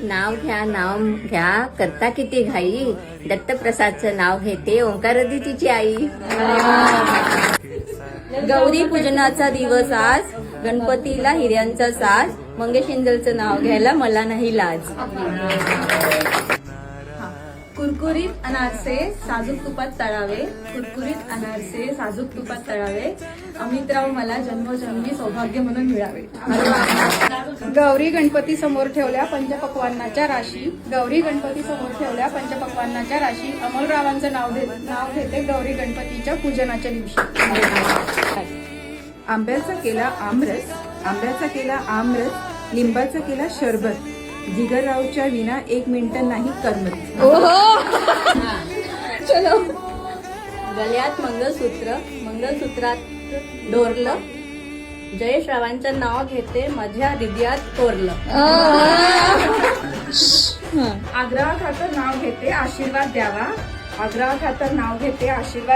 नाव घ्या करता किती घाई, दत्तप्रसादचं नाव घेते ओंकार दितीची आई. गौरी पूजनाचा दिवस आज, गणपतीला हिऱ्यांचा साज, मंगेश इंजलचं नाव घ्यायला मला नाही लाज. कुरकुरीत अनारसे साजूक तुपात तळावे, कुरकुरीत अनारसे साजूक तुपात तळावे, अमितराव मला जन्मोजन्मी सौभाग्य म्हणून मिळावे. गौरी गणपती समोर ठेवल्या पंचपक्वान्नाच्या राशी, गौरी गणपती समोर ठेवल्या पंचपक्वान्नाच्या राशी, अमोलरावांचं नाव घेते गौरी गणपतीच्या पूजनाच्या दिवशी. आंब्याचा केला आमरस, लिंबाचा केला शरबत, जिगररावच्या विना 1 मिनिट नाही करमत. चलो. गळ्यात मंगलसूत्रात डोरलं, जयश्रावांचं नाव घेते माझ्या हृदयात कोरलं. आग्रहाखातर नाव घेते आशीर्वाद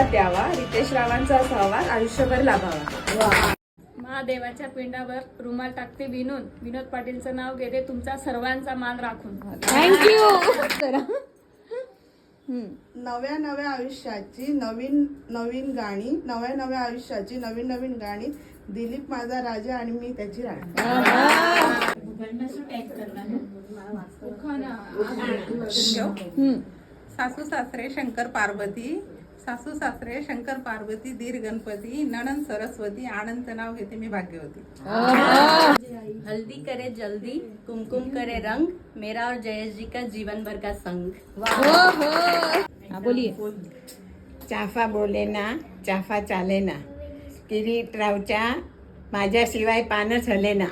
द्यावा, रितेश रावांचा सहवास आयुष्यभर लाभावा. महादेवाच्या पिंडावर रुमाल टाकते विनोद पाटीलचं नाव घेते तुमचा सर्वांचा मान राखून. नव्या आयुष्याची नवीन गाणी, दिलीप माझा राजा आणि मी त्याची राणी. सासू सासरे शंकर पार्वती, दीर गणपती, नणन सरस्वती, आनंद नाव घेते मी भाग्यवती. हल्दी करे जल्दी, कुमकुम करे रंग, मेरा और जयेश जी का जीवन भर का संग. बोलिए. चाफा बोले ना, चाफा चाले ना, किरीटरावच्या माझ्याशिवाय पानच हले ना.